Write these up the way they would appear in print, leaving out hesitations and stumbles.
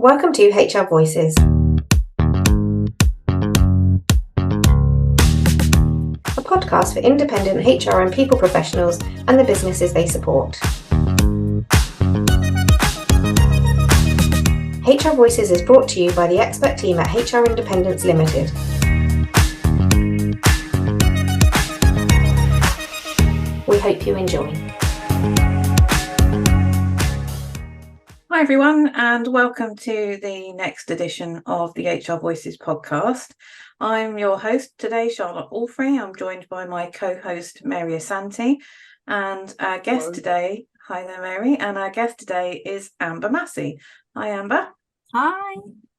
Welcome to HR Voices. A podcast for independent HR and people professionals and the businesses they support. HR Voices is brought to you by the expert team at HR Independence Limited. We hope you enjoy. Hi everyone, and welcome to the next edition of the HR Voices podcast. I'm your host today, Charlotte Allfrey. I'm joined by my co-host Mary Asante, and our guest today, hi there Mary, and our guest today is Amber Massey. Hi Amber. Hi,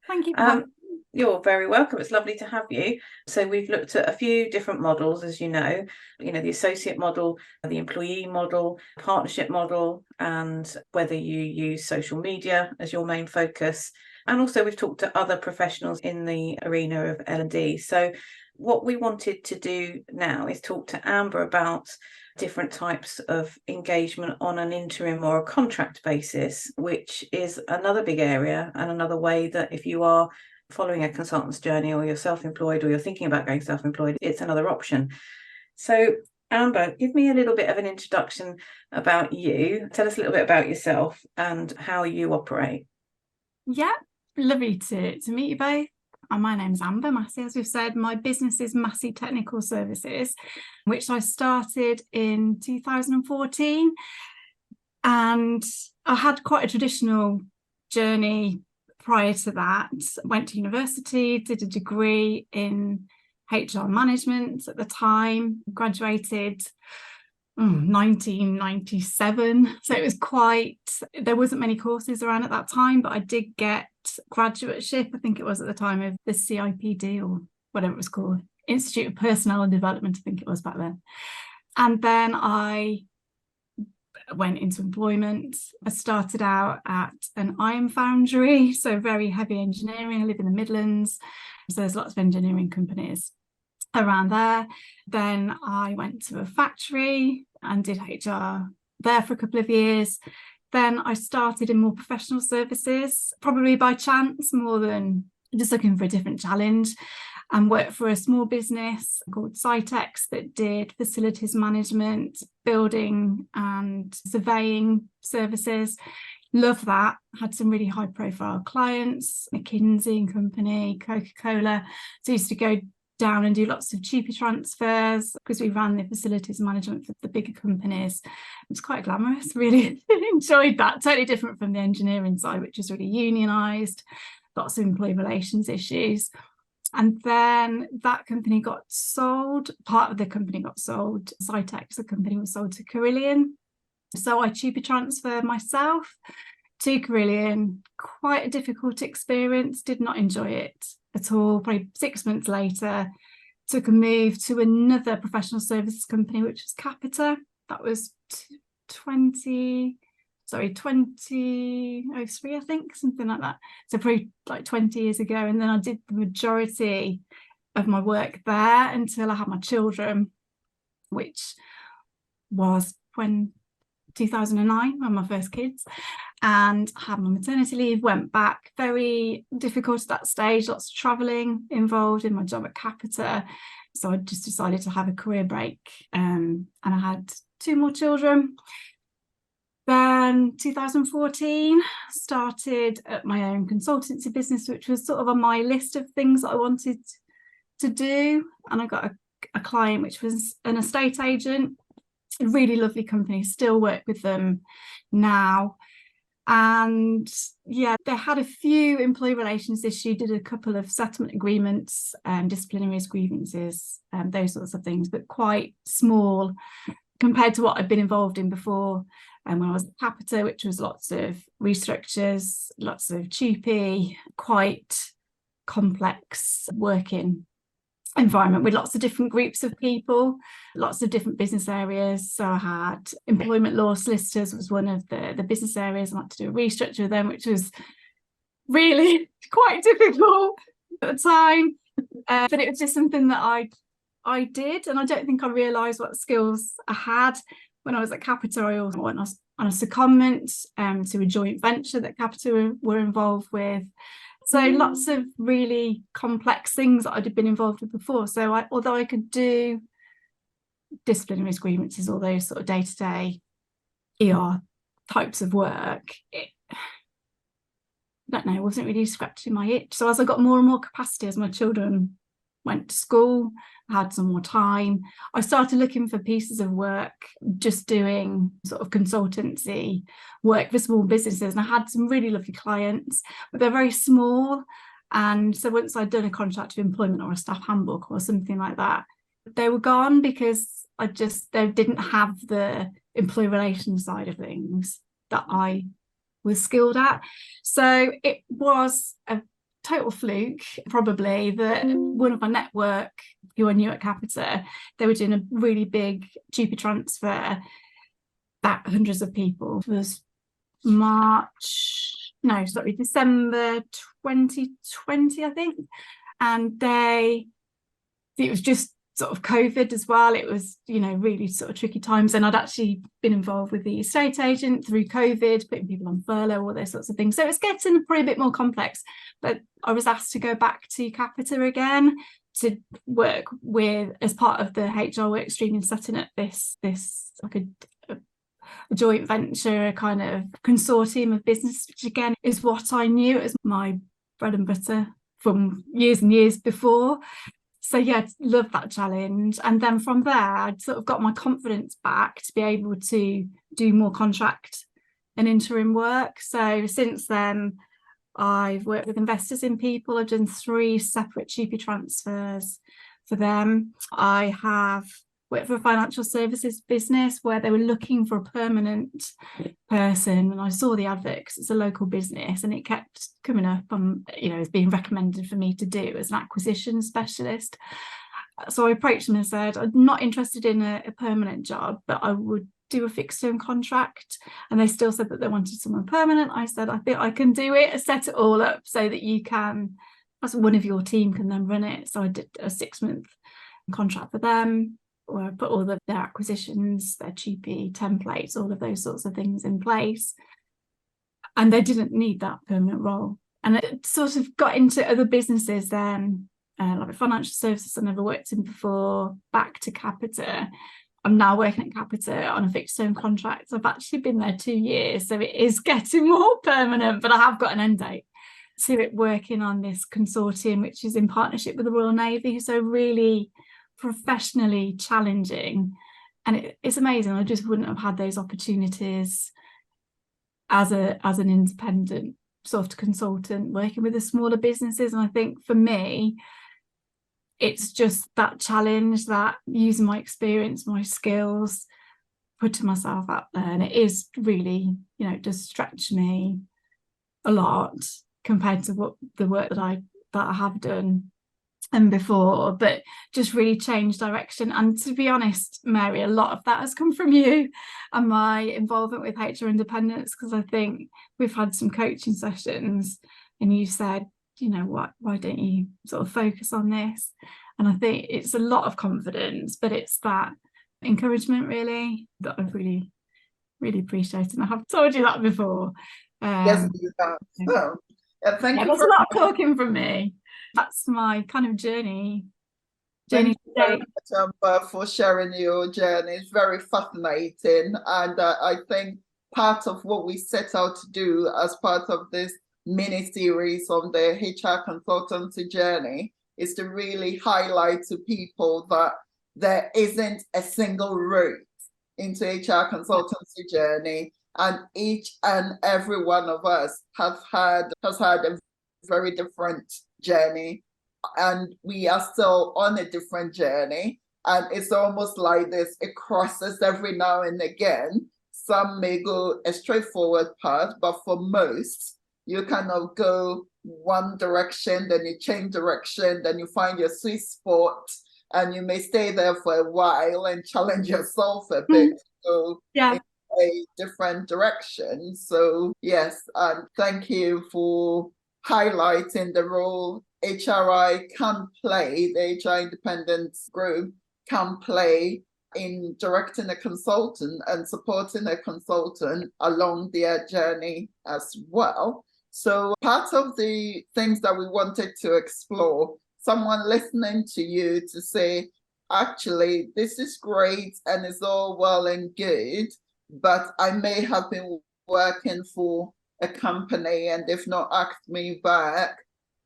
thank you for having me. You're very welcome. It's lovely to have you. So we've looked at a few different models, as you know, the associate model, the employee model, partnership model, and whether you use social media as your main focus. And also we've talked to other professionals in the arena of L&D. So what we wanted to do now is talk to Amber about different types of engagement on an interim or a contract basis, which is another big area and another way that if you are following a consultant's journey or you're self-employed or you're thinking about going self-employed, it's another option. So Amber, give me a little bit of an introduction about you. Tell us a little bit about yourself and how you operate. Yeah, lovely to meet you both. My name's Amber Massey, as we've said. My business is Massey Technical Services, which I started in 2014. And I had quite a traditional journey prior to that. Went to university, did a degree in HR management at the time, graduated 1997. So it was there wasn't many courses around at that time, but I did get graduateship, I think it was at the time of the CIPD or whatever it was called, Institute of Personnel and Development, I think it was back then. And then I went into employment. I started out at an iron foundry, so very heavy engineering. I live in the Midlands, so there's lots of engineering companies around there. Then I went to a factory and did HR there for a couple of years. Then I started in more professional services, probably by chance more than just looking for a different challenge, and worked for a small business called Sitex that did facilities management, building and surveying services. Love that. Had some really high profile clients, McKinsey and Company, Coca-Cola. So I used to go down and do lots of cheaper transfers because we ran the facilities management for the bigger companies. It was quite glamorous, really enjoyed that. Totally different from the engineering side, which is really unionised, lots of employee relations issues. And then that company got sold. Part of the company got sold. Sitex, the company, was sold to Carillion. So I cheaper transferred myself to Carillion. Quite a difficult experience. Did not enjoy it at all. Probably 6 months later, took a move to another professional services company, which was Capita. That was 2003, I think, something like that. So probably like 20 years ago. And then I did the majority of my work there until I had my children, which was 2009, when my first kids, and had my maternity leave, went back. Very difficult at that stage, lots of travelling involved in my job at Capita. So I just decided to have a career break, and I had 2 more children. Then 2014, started at my own consultancy business, which was sort of on my list of things that I wanted to do. And I got a client, which was an estate agent, a really lovely company, still work with them now. And yeah, they had a few employee relations issues, did a couple of settlement agreements, disciplinary grievances, those sorts of things, but quite small compared to what I'd been involved in before. And when I was at Capita, which was lots of restructures, lots of cheapy, quite complex working environment with lots of different groups of people, lots of different business areas. So I had employment law solicitors was one of the business areas. I had to do a restructure with them, which was really quite difficult at the time. But it was just something that I did, and I don't think I realised what skills I had when I was at Capita. When I on a secondment to a joint venture that Capita were involved with. So lots of really complex things that I'd been involved with before. So although I could do disciplinary grievances, all those sort of day-to-day ER types of work, I don't know, it wasn't really scratching my itch. So as I got more and more capacity, as my children went to school, I had some more time, I started looking for pieces of work, just doing sort of consultancy work for small businesses. And I had some really lovely clients, but they're very small. And so once I'd done a contract of employment or a staff handbook or something like that, they were gone because they didn't have the employee relations side of things that I was skilled at. So it was a total fluke, probably, that one of my network who I knew at Capita, they were doing a really big GP transfer that hundreds of people. It was December 2020, I think. And it was just sort of COVID as well. It was, really sort of tricky times. And I'd actually been involved with the estate agent through COVID, putting people on furlough, all those sorts of things. So it was getting probably a bit more complex. But I was asked to go back to Capita again to work with, as part of the HR work stream, in setting up this like a joint venture, a kind of consortium of business, which again is what I knew. It was my bread and butter from years and years before. So yeah, love that challenge. And then from there, I'd sort of got my confidence back to be able to do more contract and interim work. So since then, I've worked with investors in people. I've done 3 separate GP transfers for them. I have worked for a financial services business where they were looking for a permanent person, and I saw the advert because it's a local business, and it kept coming up as being recommended for me to do as an acquisition specialist. So I approached them and said, I'm not interested in a permanent job, but I would do a fixed term contract. And they still said that they wanted someone permanent. I said, I think I can do it. I set it all up so that you can, as one of your team, can then run it. So I did a 6-month contract for them, where I put all of their acquisitions, their GP templates, all of those sorts of things in place. And they didn't need that permanent role. And it sort of got into other businesses then, like financial services I never worked in before, back to Capita. I'm now working at Capita on a fixed term contract. I've actually been there 2 years, so it is getting more permanent, but I have got an end date. So it working on this consortium, which is in partnership with the Royal Navy. So really professionally challenging, and it's amazing. I just wouldn't have had those opportunities as an independent sort of consultant working with the smaller businesses. And I think for me, it's just that challenge, that using my experience, my skills, putting myself out there. And it is really, it does stretch me a lot compared to what the work that I have done and before, but just really changed direction. And to be honest, Mary, a lot of that has come from you and my involvement with HR Independence, because I think we've had some coaching sessions and you said, why don't you sort of focus on this? And I think it's a lot of confidence, but it's that encouragement really that I've really, really appreciated. And I have told you that before. Yes, you have. So, thank you. That's a lot of talking from me. That's my kind of journey. Thank you very much, for sharing your journey. It's very fascinating. And I think part of what we set out to do as part of this mini series on the HR consultancy journey is to really highlight to people that there isn't a single route into HR consultancy journey, and each and every one of us has had a very different journey, and we are still on a different journey. And it's almost like this, it crosses every now and again. Some may go a straightforward path, but for most, you kind of go one direction, then you change direction, then you find your sweet spot, and you may stay there for a while and challenge yourself a bit to go in a different direction. So yes, and thank you for highlighting the role HRI can play, the HR Independence Group can play in directing a consultant and supporting a consultant along their journey as well. So part of the things that we wanted to explore, someone listening to you to say, actually, this is great and it's all well and good, but I may have been working for a company and they've not asked me back,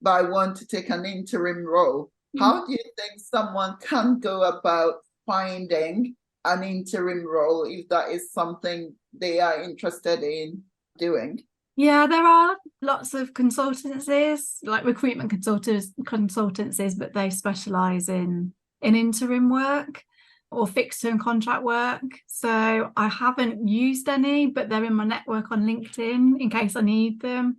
but I want to take an interim role. How do you think someone can go about finding an interim role if that is something they are interested in doing? Yeah, there are lots of consultancies, like recruitment consultancies, but they specialise in interim work or fixed term contract work. So I haven't used any, but they're in my network on LinkedIn in case I need them.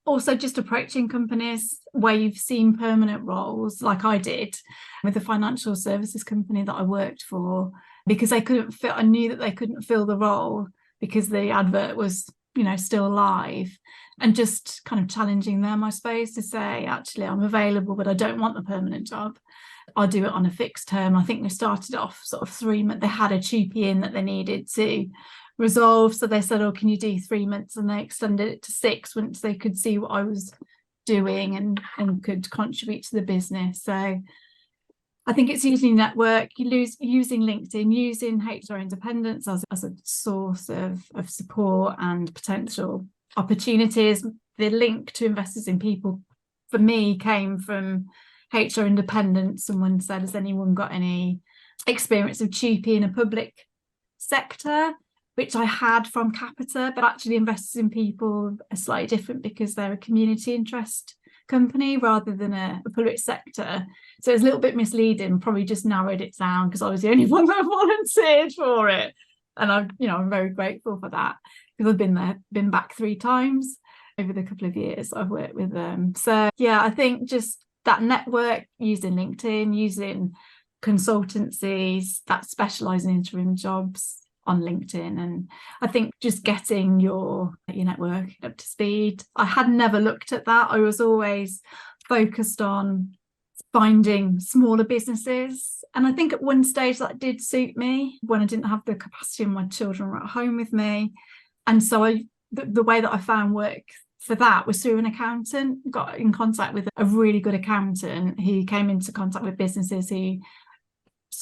Also just approaching companies where you've seen permanent roles, like I did with the financial services company that I worked for, because they couldn't fill, I knew that they couldn't fill the role because the advert was, still live, and just kind of challenging them, I suppose, to say, actually, I'm available, but I don't want the permanent job. I'll do it on a fixed term. I think they started off sort of 3 months. They had a cheapie in that they needed to resolve. So they said, oh, can you do 3 months? And they extended it to 6 once they could see what I was doing and could contribute to the business. So I think it's using network, using LinkedIn, using HR independence as a source of support and potential opportunities. The link to Investors in People for me came from HR independence. Someone said, has anyone got any experience of cheapie in a public sector? Which I had from Capita, but actually Investors in People are slightly different because they're a community interest company rather than a public sector. So it's a little bit misleading, probably just narrowed it down because I was the only one that volunteered for it. And I'm very grateful for that, because I've been back 3 times over the couple of years I've worked with them. So yeah, I think just that network, using LinkedIn, using consultancies that specialise in interim jobs on LinkedIn, and I think just getting your network up to speed. I had never looked at that. I was always focused on finding smaller businesses, and I think at one stage that did suit me when I didn't have the capacity and my children were at home with me. And so the way that I found work for that was through an accountant. Got in contact with a really good accountant who came into contact with businesses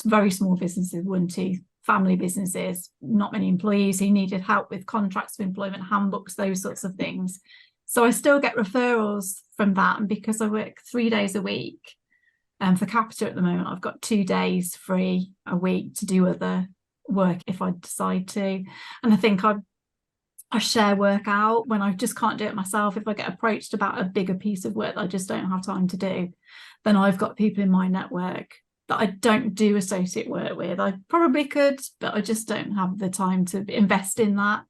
very small businesses, 1-2 family businesses, not many employees, who needed help with contracts of employment, handbooks, those sorts of things. So I still get referrals from that. And because I work 3 days a week, and for Capita at the moment, I've got 2 days free a week to do other work if I decide to. And I think I share work out when I just can't do it myself. If I get approached about a bigger piece of work that I just don't have time to do, then I've got people in my network that I don't do associate work with. I probably could, but I just don't have the time to invest in that.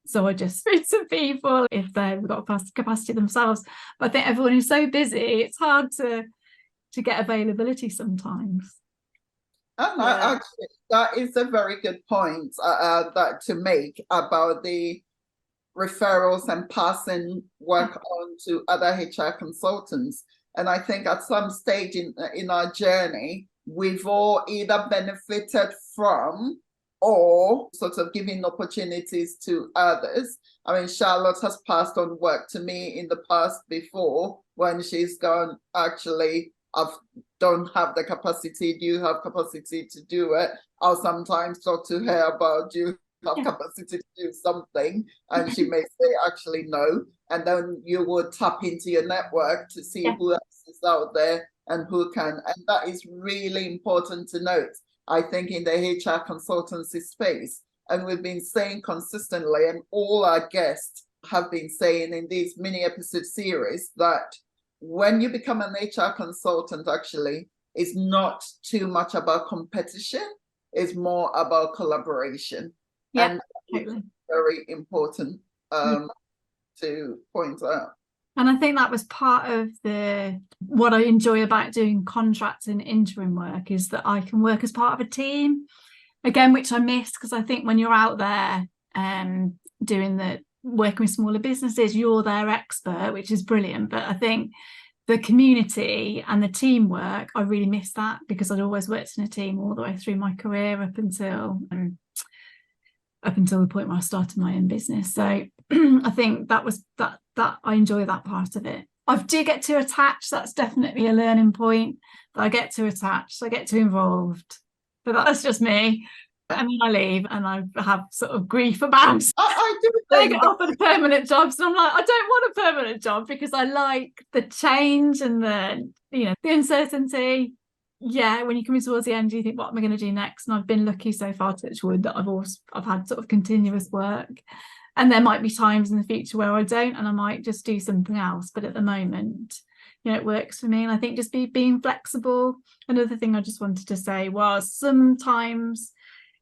So I just speak to people if they've got capacity themselves. But I think everyone is so busy, it's hard to get availability sometimes. And actually, that is a very good point that to make about the referrals and passing work on to other HR consultants. And I think at some stage in our journey, we've all either benefited from or sort of giving opportunities to others. I mean, Charlotte has passed on work to me in the past before when she's gone, actually, I don't have the capacity. Do you have capacity to do it? I'll sometimes talk to her about, do you have capacity to do something? And she may say, actually, no. And then you would tap into your network to see who else is out there and who can. And that is really important to note, I think, in the HR consultancy space. And we've been saying consistently, and all our guests have been saying in these mini episode series, that when you become an HR consultant, actually, it's not too much about competition. It's more about collaboration. Yeah, and totally. Very important to point out. And I think that was part of what I enjoy about doing contracts and interim work, is that I can work as part of a team, again, which I miss, because I think when you're out there working with smaller businesses, you're their expert, which is brilliant. But I think the community and the teamwork, I really miss that, because I'd always worked in a team all the way through my career up until the point where I started my own business. So I think that I enjoy that part of it. I do get too attached. That's definitely a learning point. But I get too attached. I get too involved. But that's just me. And then I leave and I have sort of grief about I do I think get offered permanent jobs and I'm like, I don't want a permanent job, because I like the change and the uncertainty. Yeah, when you're coming towards the end, you think, what am I going to do next? And I've been lucky so far, touch wood, that I've had sort of continuous work. And there might be times in the future where I don't, and I might just do something else. But at the moment, it works for me. And I think just being flexible. Another thing I just wanted to say was, sometimes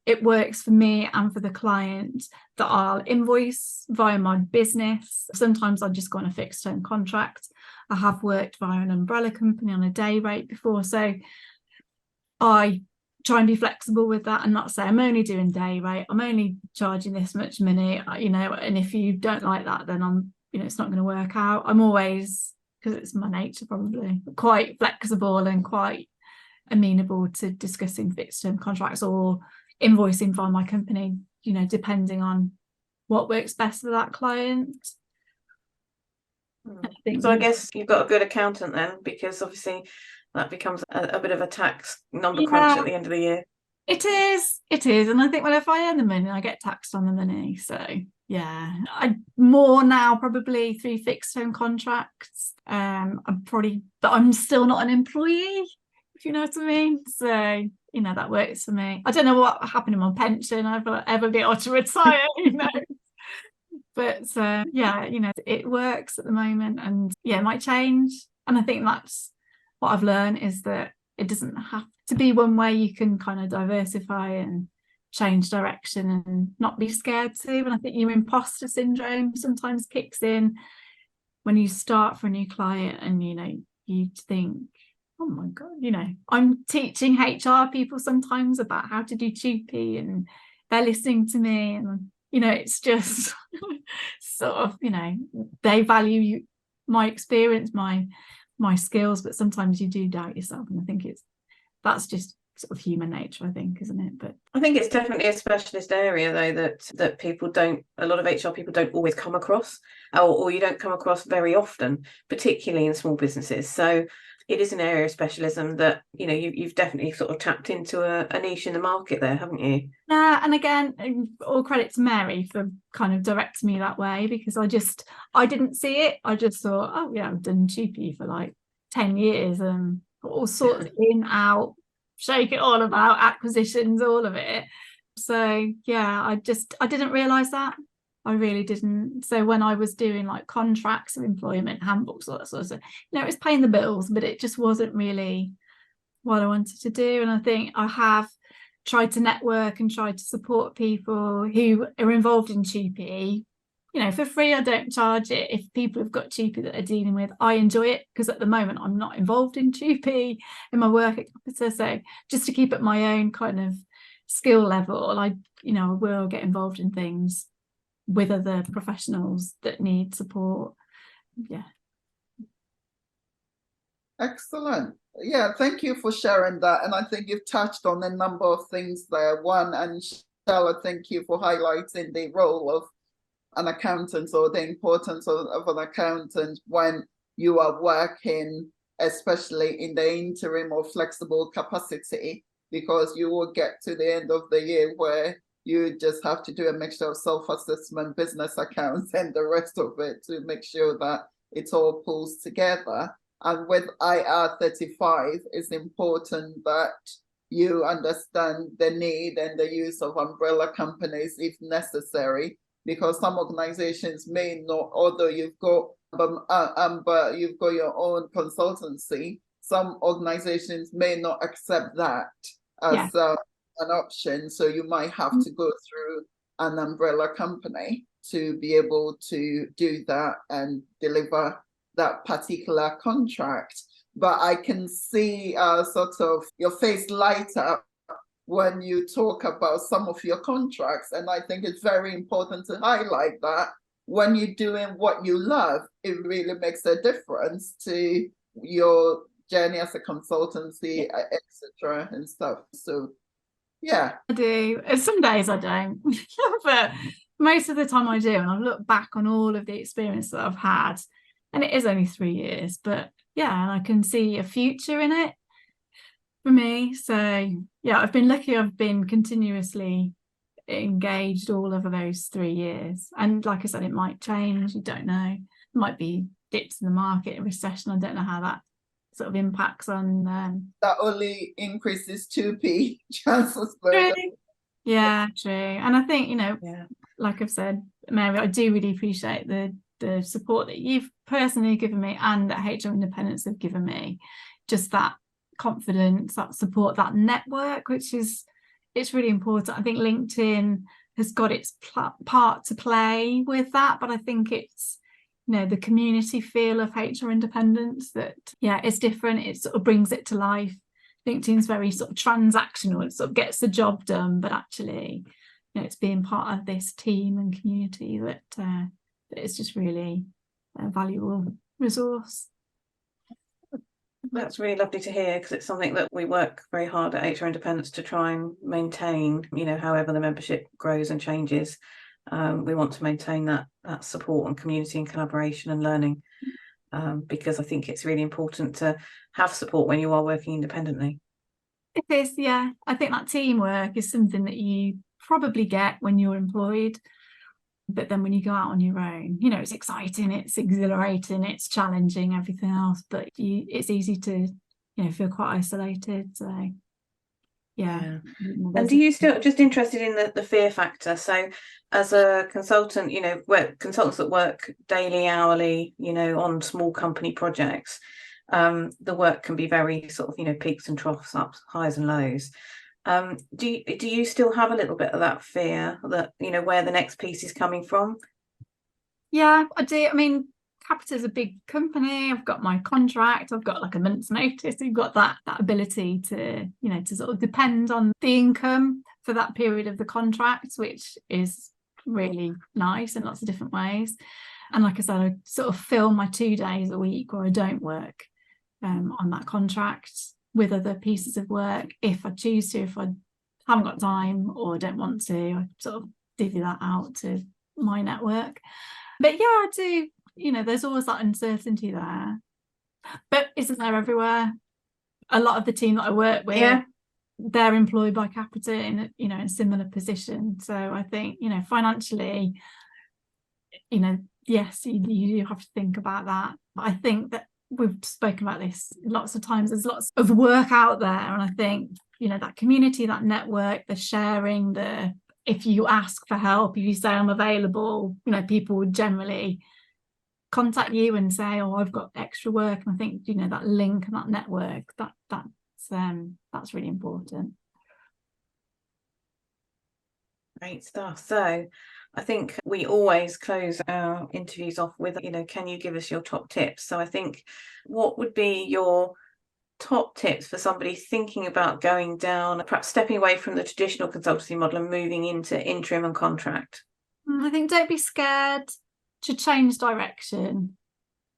it works for me and for the client that I'll invoice via my business. Sometimes I'll just go on a fixed term contract. I have worked via an umbrella company on a day rate before. So I try and be flexible with that and not say, I'm only doing day rate, I'm only charging this much money, and if you don't like that, then it's not going to work out. I'm always, because it's my nature probably, quite flexible and quite amenable to discussing fixed term contracts or invoicing via my company, depending on what works best for that client. So I guess you've got a good accountant then, because obviously that becomes a bit of a tax number crunch at the end of the year. It is. And I think, well, if I earn the money, I get taxed on the money. So yeah, I more now probably through fixed term contracts. But I'm still not an employee, if you know what I mean. So that works for me. I don't know what happened to my pension. I've ever be able to retire, But it works at the moment, and it might change. And I think that's what I've learned, is that it doesn't have to be one way. You can kind of diversify and change direction and not be scared to. And I think your imposter syndrome sometimes kicks in when you start for a new client, and you think, oh my God, I'm teaching HR people sometimes about how to do GP, and they're listening to me, and it's just sort of, they value my experience, my skills, but sometimes you do doubt yourself. And I think that's just sort of human nature, I think, isn't it? But I think it's definitely a specialist area, though, that people don't, a lot of HR people don't always come across, or you don't come across very often, particularly in small businesses. So it is an area of specialism that, you've definitely sort of tapped into a niche in the market there, haven't you? Yeah, and again, all credit to Mary for kind of directing me that way, because I didn't see it. I just thought, oh yeah, I've done GP for like 10 years and all sorts of in, out, shake it all about, acquisitions, all of it. So yeah, I didn't realise that. I really didn't. So when I was doing like contracts of employment, handbooks, all that sort of stuff, it was paying the bills, but it just wasn't really what I wanted to do. And I think I have tried to network and tried to support people who are involved in GP. For free. I don't charge it. If people have got GP that they're dealing with, I enjoy it, because at the moment I'm not involved in GP in my work at Capita. So just to keep at my own kind of skill level, I will get involved in things with other professionals that need support. Yeah. Excellent. Yeah, thank you for sharing that. And I think you've touched on a number of things there. One, and Stella, thank you for highlighting the role of an accountant, or the importance of an accountant when you are working, especially in the interim or flexible capacity, because you will get to the end of the year where you just have to do a mixture of self-assessment, business accounts, and the rest of it to make sure that it all pulls together. And with IR 35, it's important that you understand the need and the use of umbrella companies if necessary, because some organizations may not, although you've got your own consultancy, some organizations may not accept that as an option. So you might have to go through an umbrella company to be able to do that and deliver that particular contract. But I can see sort of your face light up when you talk about some of your contracts. And I think it's very important to highlight that when you're doing what you love, it really makes a difference to your journey as a consultancy, etc. and stuff. So yeah. I do. Some days I don't, but most of the time I do. And I've looked back on all of the experience that I've had, and it is only 3 years, but yeah, and I can see a future in it for me. So yeah, I've been lucky. I've been continuously engaged all over those 3 years. And like I said, it might change. You don't know. It might be dips in the market, a recession. I don't know how that sort of impacts on that only increases 2p chances. Yeah, true. And I think, like I've said, Mary, I do really appreciate the support that you've personally given me and that HR Independents have given me. Just that confidence, that support, that network, it's really important. I think LinkedIn has got its part to play with that, but I think it's the community feel of HR Independents that it's different. It sort of brings it to life. LinkedIn's very sort of transactional. It sort of gets the job done, but actually it's being part of this team and community that is just really a valuable resource. That's really lovely to hear, because it's something that we work very hard at HR Independents to try and maintain, however the membership grows and changes. We want to maintain that support and community and collaboration and learning, because I think it's really important to have support when you are working independently. It is, yeah. I think that teamwork is something that you probably get when you're employed, but then when you go out on your own, it's exciting, it's exhilarating, it's challenging, everything else, but it's easy to feel quite isolated. So yeah. And do you still, just interested in the fear factor, so as a consultant, consultants that work daily, hourly, on small company projects, the work can be very sort of peaks and troughs, ups, highs and lows. Do you still have a little bit of that fear that where the next piece is coming from? Yeah, I do. I mean, Capita's a big company. I've got my contract. I've got like a month's notice. You've got that ability to to sort of depend on the income for that period of the contract, which is really nice in lots of different ways. And like I said, I sort of fill my 2 days a week where I don't work on that contract with other pieces of work if I choose to. If I haven't got time or don't want to, I sort of divvy that out to my network. But yeah, I do, there's always that uncertainty there. But isn't there everywhere? A lot of the team that I work with, they're employed by Capita in a similar position. So I think, financially, yes, you have to think about that. But I think that we've spoken about this lots of times. There's lots of work out there, and I think that community, that network, the sharing, if you ask for help, if you say I'm available, people would generally contact you and say, oh, I've got extra work. And I think that link and that network, that's really important. Great stuff. So I think we always close our interviews off with, can you give us your top tips? So I think, what would be your top tips for somebody thinking about going down, perhaps stepping away from the traditional consultancy model and moving into interim and contract? I think don't be scared to change direction,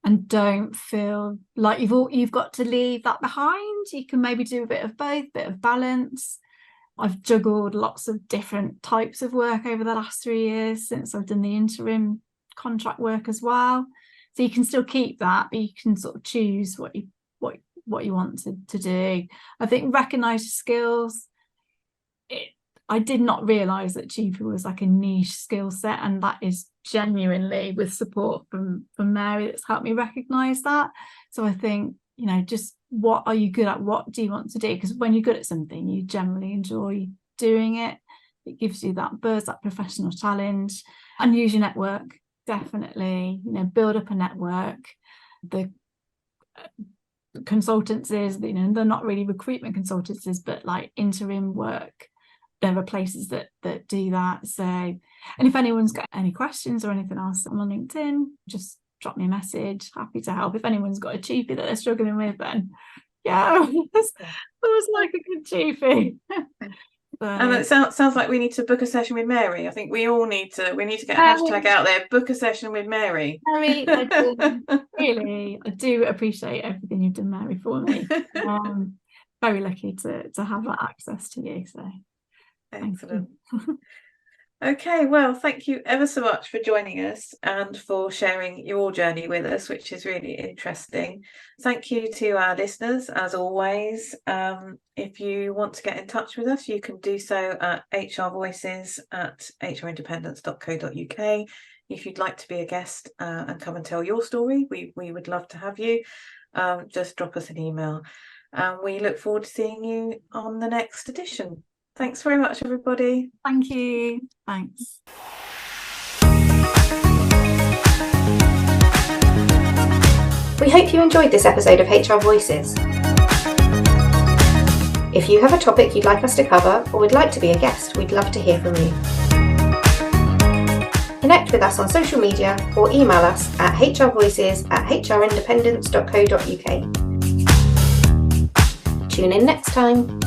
and don't feel like you've got to leave that behind. You can maybe do a bit of both, bit of balance. I've juggled lots of different types of work over the last 3 years since I've done the interim contract work as well. So you can still keep that, but you can sort of choose what you want to do. I think recognise your skills. I did not realise that GP was like a niche skill set, and that is genuinely with support from Mary that's helped me recognise that. So I think, just what are you good at? What do you want to do? Because when you're good at something, you generally enjoy doing it. It gives you that buzz, that professional challenge. And use your network, definitely. Build up a network. The consultancies, they're not really recruitment consultancies, but like interim work, there are places that do that. So, and if anyone's got any questions or anything else, I'm on LinkedIn, just drop me a message. Happy to help. If anyone's got a cheapie that they're struggling with, then it was like a good cheapie. And it sounds like we need to book a session with Mary. I think we all need to get a hashtag out there, book a session with Mary. Mary, I do appreciate everything you've done, Mary, for me. Very lucky to have that access to you. So excellent. Okay, well, thank you ever so much for joining us and for sharing your journey with us, which is really interesting. Thank you to our listeners, as always. If you want to get in touch with us, you can do so at hrvoices@hrindependence.co.uk. If you'd like to be a guest and come and tell your story, we would love to have you. Just drop us an email. We look forward to seeing you on the next edition. Thanks very much, everybody. Thank you. Thanks. We hope you enjoyed this episode of HR Voices. If you have a topic you'd like us to cover or would like to be a guest, we'd love to hear from you. Connect with us on social media or email us at hrvoices@hrindependence.co.uk. Tune in next time.